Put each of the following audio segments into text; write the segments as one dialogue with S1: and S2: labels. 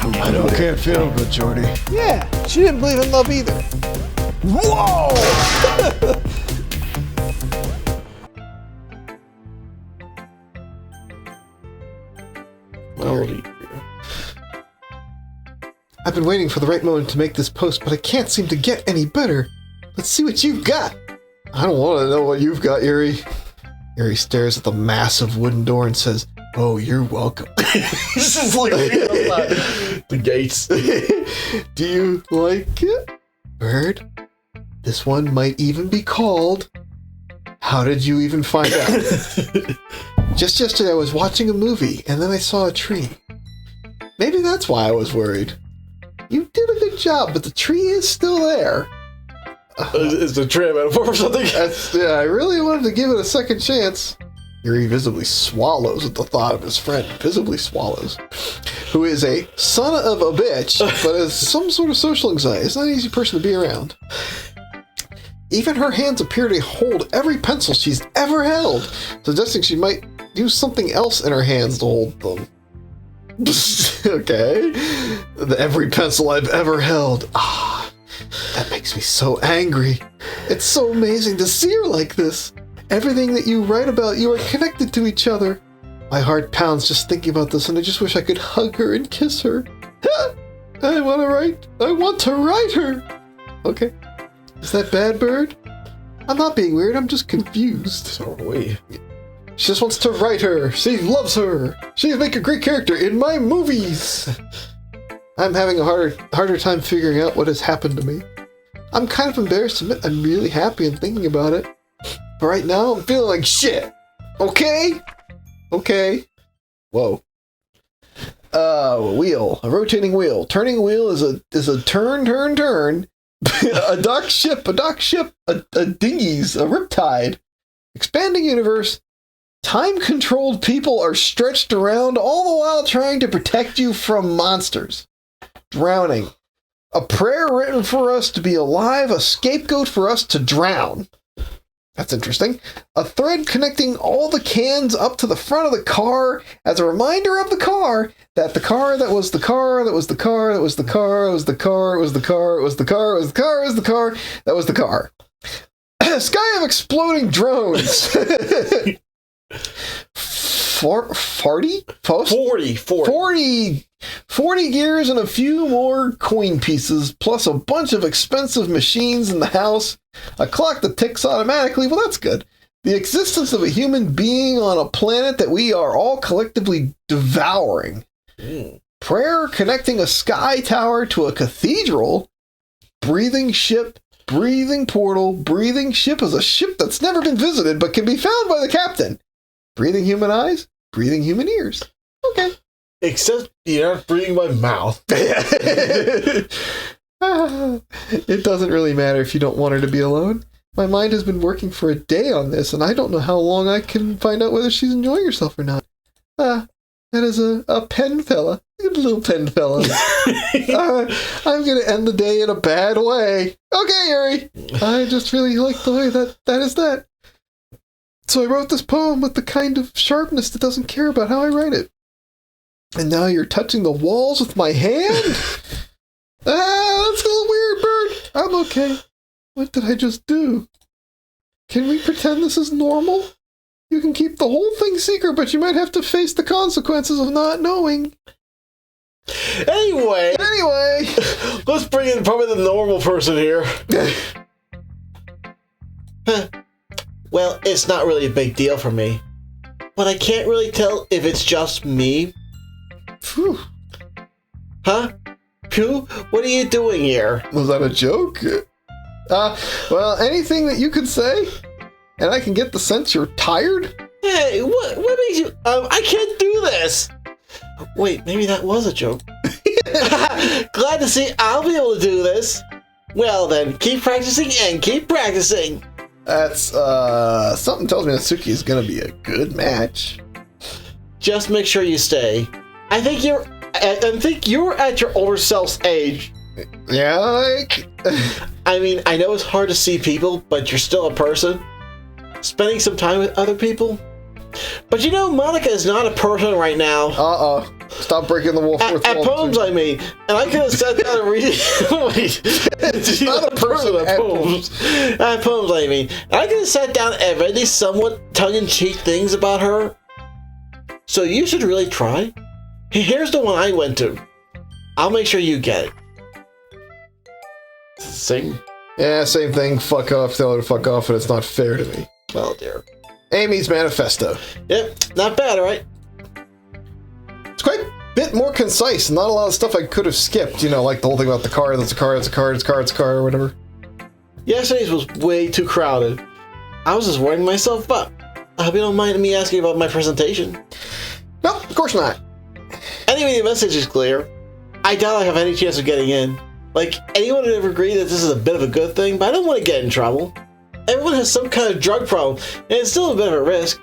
S1: I can't feel good, Jordy.
S2: Yeah, she didn't believe in love either. Whoa!
S1: I've been waiting for the right moment to make this post, but I can't seem to get any better. Let's see what you've got. I don't want to know what you've got, Yuri. Yuri stares at the massive wooden door and says, "Oh, you're welcome."
S3: This is like the gates.
S1: Do you like it, Bird? This one might even be called, "How Did You Even Find Out?" Just yesterday I was watching a movie, and then I saw a tree. Maybe that's why I was worried. You did a good job, but the tree is still there.
S3: Is the tree a metaphor or something?
S1: Yeah, I really wanted to give it a second chance. Yuri visibly swallows at the thought of his friend, visibly swallows, who is a son of a bitch, but has some sort of social anxiety. It's not an easy person to be around. Even her hands appear to hold every pencil she's ever held, suggesting she might use something else in her hands to hold them. Okay. Every pencil I've ever held. Ah, that makes me so angry. It's so amazing to see her like this. Everything that you write about, you are connected to each other. My heart pounds just thinking about this, and I just wish I could hug her and kiss her. I want to write her. Okay. Is that bad, Bird? I'm not being weird, I'm just confused.
S3: So are we.
S1: She just wants to write her. She loves her. She would make a great character in my movies. I'm having a harder time figuring out what has happened to me. I'm kind of embarrassed to admit I'm really happy and thinking about it. But right now, I'm feeling like shit. Okay? Okay. Whoa. Wheel. A rotating wheel. Turning wheel is a turn. A dock ship, a dinghies, a riptide. Expanding universe. Time-controlled people are stretched around, all the while trying to protect you from monsters. Drowning. A prayer written for us to be alive, a scapegoat for us to drown. That's interesting. A thread connecting all the cans up to the front of the car as a reminder of the car, that the car that was the car, that was the car, that was the car, it was the car, it was the car, it was the car, it was the car, it was the car, that was the car. Sky of exploding drones. 40 gears and a few more coin pieces, plus a bunch of expensive machines in the house, a clock that ticks automatically. Well, that's good. The existence of a human being on a planet that we are all collectively devouring. Prayer connecting a sky tower to a cathedral. Breathing ship, breathing portal. Breathing ship is a ship that's never been visited but can be found by the captain. Breathing human eyes, breathing human ears. Okay.
S3: Except you're not breathing my mouth.
S1: It doesn't really matter if you don't want her to be alone. My mind has been working for a day on this, and I don't know how long I can find out whether she's enjoying herself or not. That is a pen fella. Look at the little pen fella. I'm going to end the day in a bad way. Okay, Yuri. I just really like the way that is that. So I wrote this poem with the kind of sharpness that doesn't care about how I write it. And now you're touching the walls with my hand? That's a little weird, Bird. I'm okay. What did I just do? Can we pretend this is normal? You can keep the whole thing secret, but you might have to face the consequences of not knowing.
S3: Anyway, let's bring in probably the normal person here. Well, it's not really a big deal for me, but I can't really tell if it's just me.
S1: Phew.
S3: Huh? Phew? What are you doing here?
S1: Was that a joke? Well, anything that you could say, and I can get the sense you're tired?
S3: Hey, what makes you... I can't do this! Wait, maybe that was a joke. Glad to see I'll be able to do this. Well then, keep practicing and keep practicing.
S1: That's, something tells me that Suki is gonna be a good match.
S3: Just make sure you stay. I think you're at your older self's age.
S1: Yeah, like...
S3: I mean, I know it's hard to see people, but you're still a person. Spending some time with other people. But you know, Monica is not a person right now.
S1: Uh-oh. Stop breaking the wolf fourth
S3: At
S1: wall.
S3: poems, I mean. And I could have sat down and read it. Wait.
S1: It's not a person
S3: at poems. At poems, I mean. And I could have sat down and read these somewhat tongue-in-cheek things about her. So you should really try. Here's the one I went to. I'll make sure you get it. Same.
S1: Yeah, same thing. Fuck off, tell her to fuck off, and it's not fair to me.
S3: Well, dear.
S1: Amy's manifesto.
S3: Yep, not bad, right?
S1: It's quite a bit more concise. Not a lot of stuff I could have skipped. You know, like the whole thing about the car, that's a car, it's a car, it's a car, it's a car, or whatever.
S3: Yesterday's was way too crowded. I was just winding myself up. I hope you don't mind me asking about my presentation.
S1: No, of course not.
S3: Anyway, the message is clear. I doubt I have any chance of getting in. Like, anyone would ever agree that this is a bit of a good thing, but I don't want to get in trouble. Everyone has some kind of drug problem, and it's still a bit of a risk.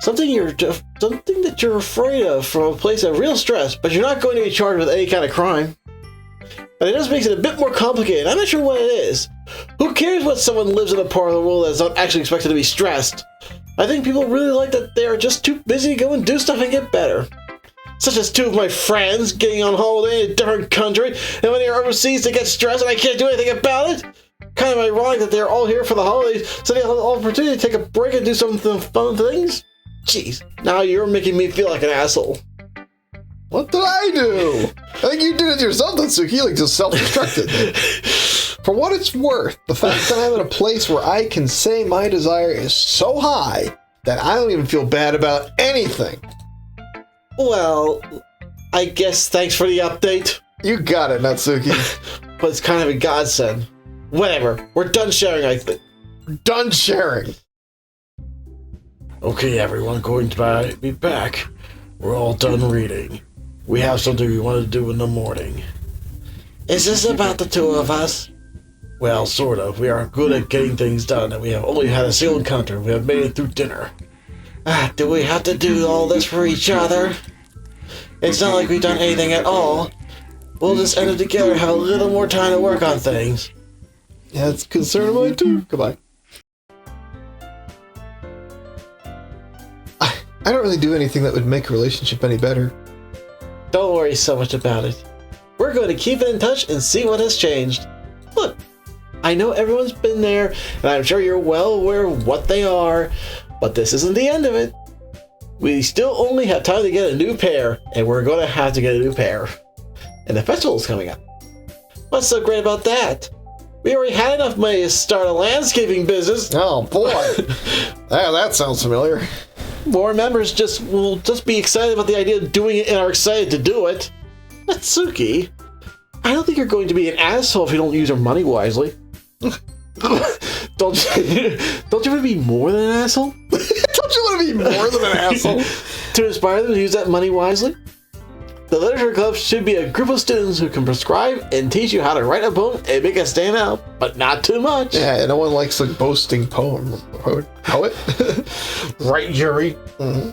S3: Something that you're afraid of from a place of real stress, but you're not going to be charged with any kind of crime. But it just makes it a bit more complicated. I'm not sure what it is. Who cares what someone lives in a part of the world that's not actually expected to be stressed? I think people really like that they are just too busy to go and do stuff and get better. Such as two of my friends getting on holiday in a different country, and when they are overseas they get stressed and I can't do anything about it. Kind of ironic that they're all here for the holidays, so they have an opportunity to take a break and do some fun things. Jeez, now you're making me feel like an asshole.
S1: What did I do? I think you did it yourself, Natsuki, like just self-destructed. For what it's worth, the fact that I'm in a place where I can say my desire is so high that I don't even feel bad about anything.
S3: Well, I guess thanks for the update.
S1: You got it, Natsuki.
S3: But it's kind of a godsend. Whatever, we're done sharing, I think.
S1: Done sharing.
S3: Okay, everyone, going to be back. We're all done reading. We have something we want to do in the morning. Is this about the two of us? Well, sort of. We are good at getting things done, and we have only had a single encounter. We have made it through dinner. Do we have to do all this for each other? It's not like we've done anything at all. We'll just end it together and have a little more time to work on things.
S1: Yeah, it's a concern of mine too. Goodbye. I don't really do anything that would make a relationship any better.
S3: Don't worry so much about it. We're going to keep in touch and see what has changed. Look, I know everyone's been there, and I'm sure you're well aware of what they are, but this isn't the end of it. We still only have time to get a new pair, and we're going to have to get a new pair. And the festival's coming up. What's so great about that? We already had enough money to start a landscaping business.
S1: Oh boy, that sounds familiar.
S3: More members will just be excited about the idea of doing it and are excited to do it. Natsuki, I don't think you're going to be an asshole if you don't use your money wisely. Don't you want to be more than an asshole?
S1: Don't you want to be more than an asshole?
S3: To inspire them to use that money wisely? The Literature Club should be a group of students who can prescribe and teach you how to write a poem and make it stand out, but not too much.
S1: Yeah, no one likes a boasting poet.
S3: Right, Yuri?
S1: Mm-hmm.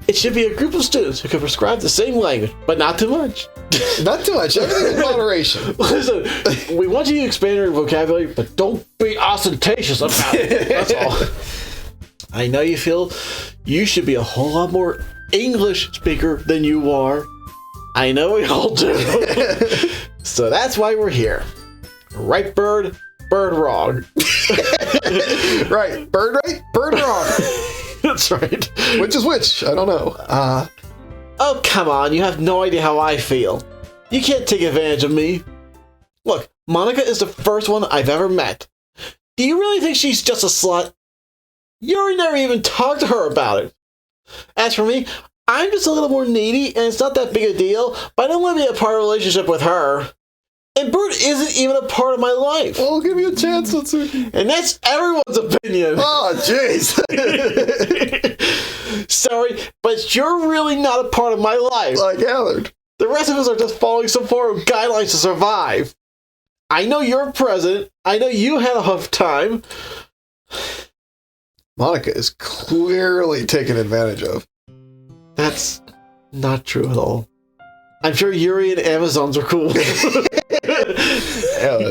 S3: It should be a group of students who can prescribe the same language, but not too much.
S1: Not too much. Everything in moderation.
S3: Listen, we want you to expand your vocabulary, but don't be ostentatious about it. That's all. I know you feel you should be a whole lot more English speaker than you are. I know we all do. So that's why we're here. Right, bird wrong.
S1: Right, bird right, bird wrong.
S3: That's right.
S1: Which is which? I don't know.
S3: Oh, come on. You have no idea how I feel. You can't take advantage of me. Look, Monica is the first one I've ever met. Do you really think she's just a slut? Yuri never even talked to her about it. As for me, I'm just a little more needy, and it's not that big a deal, but I don't want to be a part of a relationship with her. And Bert isn't even a part of my life.
S1: Well, give me a chance, Natsuki.
S3: And that's everyone's opinion.
S1: Oh, jeez.
S3: Sorry, but you're really not a part of my life.
S1: I gathered.
S3: The rest of us are just following some form of guidelines to survive. I know you're president. I know you had a tough time.
S1: Monica is clearly taken advantage of.
S3: That's not true at all. I'm sure Yuri and Amazons are cool.
S1: Yeah,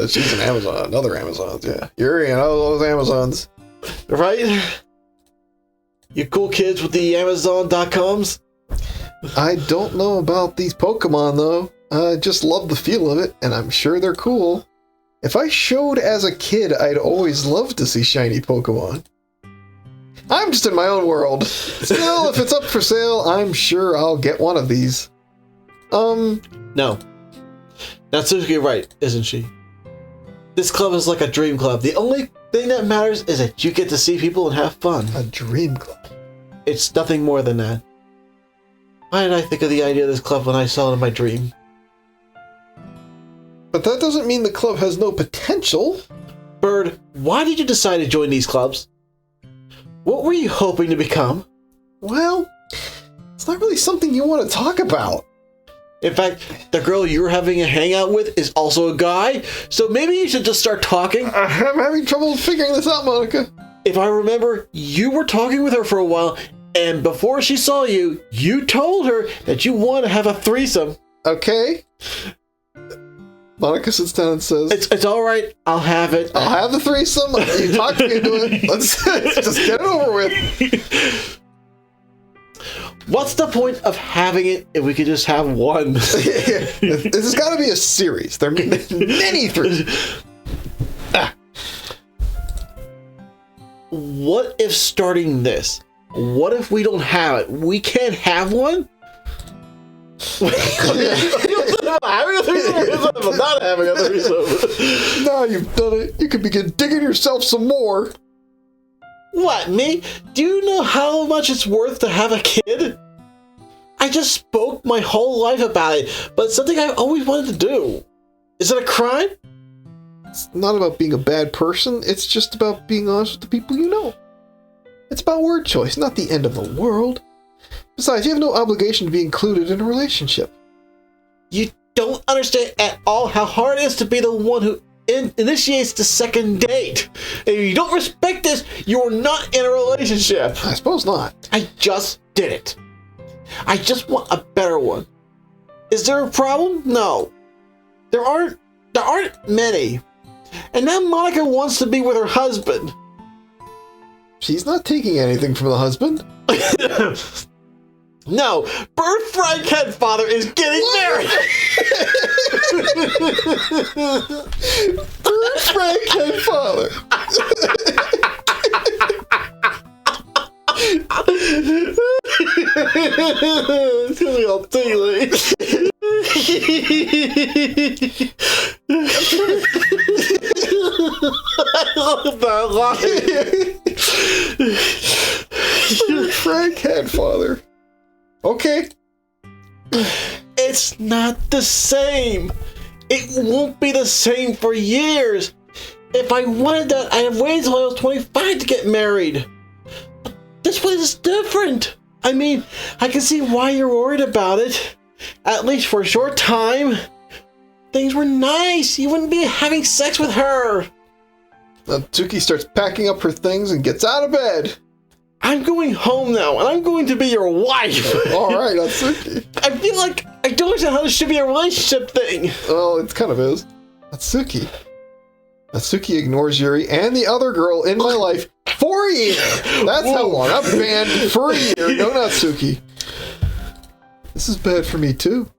S1: she's an Amazon. Other Amazons, yeah. Yuri and all those Amazons.
S3: Right? You cool kids with the Amazon.coms?
S1: I don't know about these Pokemon, though. I just love the feel of it, and I'm sure they're cool. If I showed as a kid, I'd always love to see shiny Pokemon. I'm just in my own world. Still, if it's up for sale, I'm sure I'll get one of these.
S3: No. Natsuki's right, isn't she? This club is like a dream club. The only thing that matters is that you get to see people and have fun.
S1: A dream club.
S3: It's nothing more than that. Why did I think of the idea of this club when I saw it in my dream?
S1: But that doesn't mean the club has no potential.
S3: Bird, why did you decide to join these clubs? What were you hoping to become?
S1: Well, it's not really something you want to talk about.
S3: In fact, the girl you're having a hangout with is also a guy, so maybe you should just start talking.
S1: I'm having trouble figuring this out, Monica.
S3: If I remember, you were talking with her for a while, and before she saw you, you told her that you want to have a threesome.
S1: Okay. Monica sits down and says,
S3: It's all right. I'll have it.
S1: I'll have the threesome. You talked me into it. Let's just get it over with.
S3: What's the point of having it if we could just have one?
S1: This has got to be a series. There are many threesomes.
S3: What if starting this? What if we don't have it? We can't have one? Having a threesome or not having a threesome?
S1: Now you've done it. You can begin digging yourself some more.
S3: What, me? Do you know how much it's worth to have a kid? I just spoke my whole life about it, but it's something I've always wanted to do. Is it a crime?
S1: It's not about being a bad person. It's just about being honest with the people you know. It's about word choice, not the end of the world. Besides, you have no obligation to be included in a relationship.
S3: You don't understand at all how hard it is to be the one who initiates the second date. If you don't respect this, you're not in a relationship.
S1: I suppose not.
S3: I just did it. I just want a better one. Is there a problem? No. There aren't many. And now Monica wants to be with her husband.
S1: She's not taking anything from the husband.
S3: No, Bird Frank Headfather is getting married.
S1: Bird Frank Headfather.
S3: It's gonna be all tingly. I love that line.
S1: Bird Frank Headfather. Okay.
S3: It's not the same. It won't be the same for years. If I wanted that, I'd have waited until I was 25 to get married. But this one is different. I mean, I can see why you're worried about it. At least for a short time. Things were nice. You wouldn't be having sex with her.
S1: Natsuki starts packing up her things and gets out of bed.
S3: I'm going home now, and I'm going to be your wife.
S1: All right, Natsuki.
S3: I feel like I don't understand how this should be a relationship thing.
S1: Well, it kind of is. Natsuki. Natsuki ignores Yuri and the other girl in my life for a year. That's how long. I'm banned for a year. No Natsuki. This is bad for me, too.